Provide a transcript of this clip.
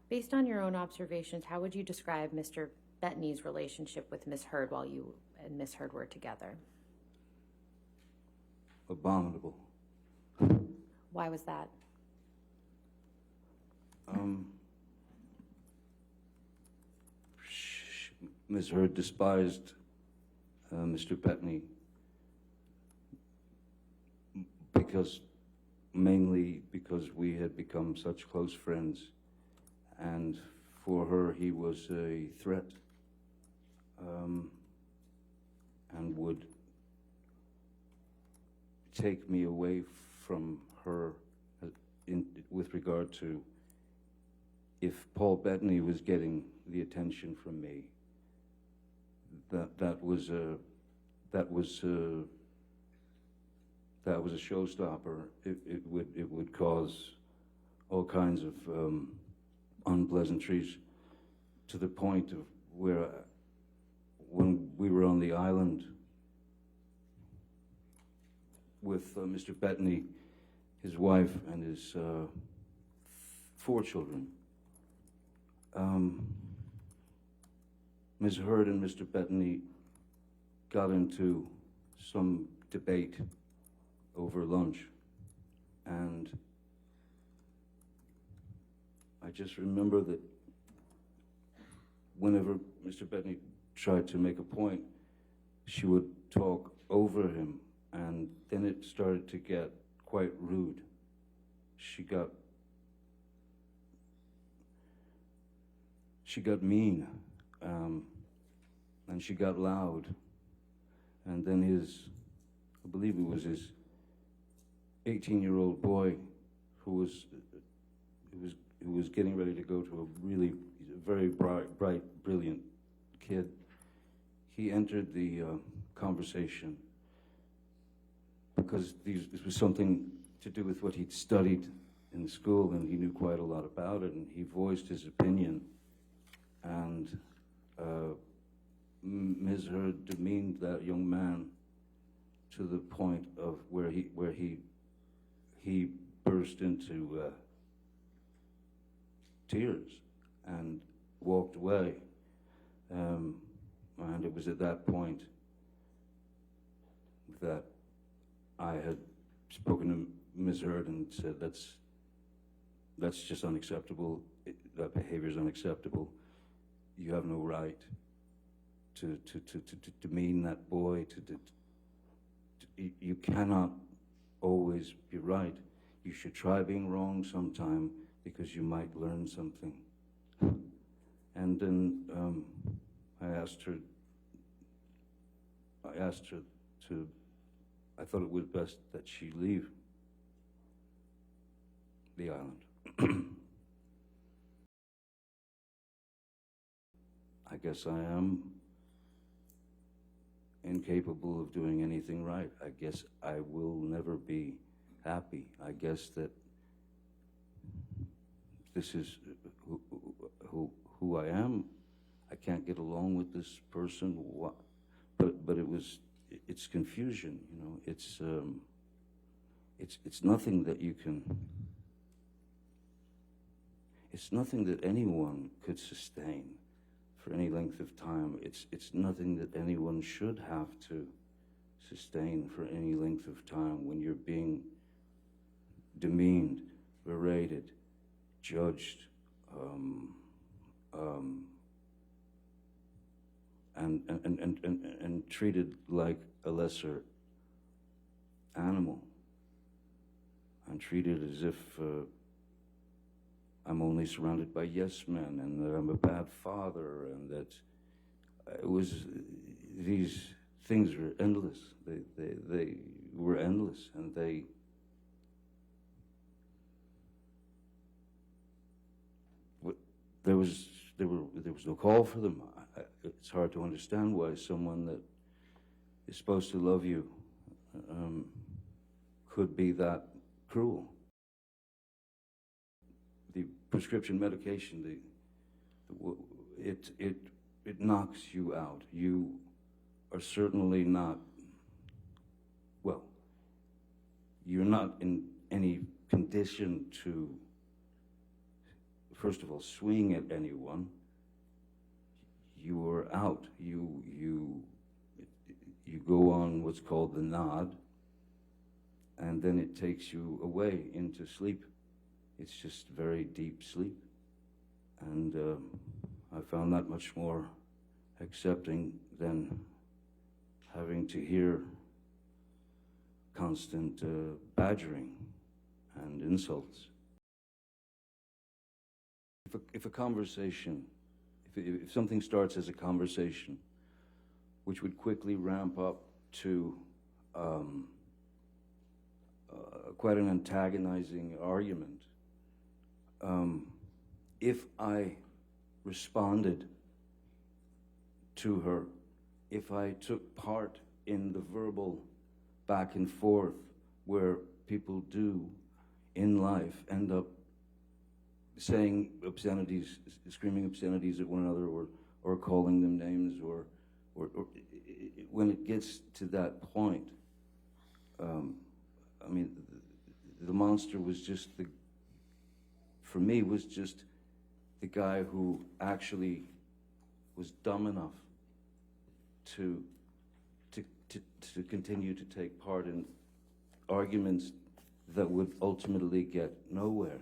Based on your own observations, how would you describe Mr. Bettany's relationship with Miss Heard while you and Miss Heard were together? Abominable. Why was that? Miss Heard despised Mr. Bettany mainly because we had become such close friends, and for her he was a threat, and would take me away from her with regard to if Paul Bettany was getting the attention from me. That was a showstopper. It would cause all kinds of unpleasantries, to the point of where when we were on the island with Mr. Bettany, his wife, and his 4 children, Ms. Heard and Mr. Bettany got into some debate over lunch, and I just remember that whenever Mr. Bettany tried to make a point, she would talk over him, and then it started to get quite rude. She got mean, and she got loud, and then I believe it was his 18-year-old boy who was getting ready to go to he's a very bright, brilliant kid. He entered the conversation because this was something to do with what he'd studied in school, and he knew quite a lot about it, and he voiced his opinion, and Ms. Heard demeaned that young man to the point of where he burst into tears and walked away, and it was at that point that I had spoken to Ms. Heard and said, that's just unacceptable. That behavior is unacceptable. You have no right to demean that boy. You cannot always be right. You should try being wrong sometime, because you might learn something. And then I asked her to, I thought it was best that she leave the island. I guess I am incapable of doing anything right. I guess I will never be happy. I guess that this is who I am. I can't get along with this person. But it's confusion, you know. It's nothing that you can. It's nothing that anyone could sustain for any length of time. It's nothing that anyone should have to sustain for any length of time when you're being demeaned, berated, judged, and treated like a lesser animal, and treated as if I'm only surrounded by yes men, and that I'm a bad father, and that these things were endless. They were endless, and there was no call for them. It's hard to understand why someone that is supposed to love you could be that cruel. The prescription medication, it knocks you out. You are certainly not, well, you're not in any condition to first of all, swing at anyone, you're out. You go on what's called the nod, and then it takes you away into sleep. It's just very deep sleep. And I found that much more accepting than having to hear constant badgering and insults. If a conversation, if something starts as a conversation, which would quickly ramp up to quite an antagonizing argument, if I responded to her, if I took part in the verbal back and forth where people do in life end up saying obscenities, screaming obscenities at one another, or calling them names, or when it gets to that point, I mean, the monster was just for me, was just the guy who actually was dumb enough to continue to take part in arguments that would ultimately get nowhere.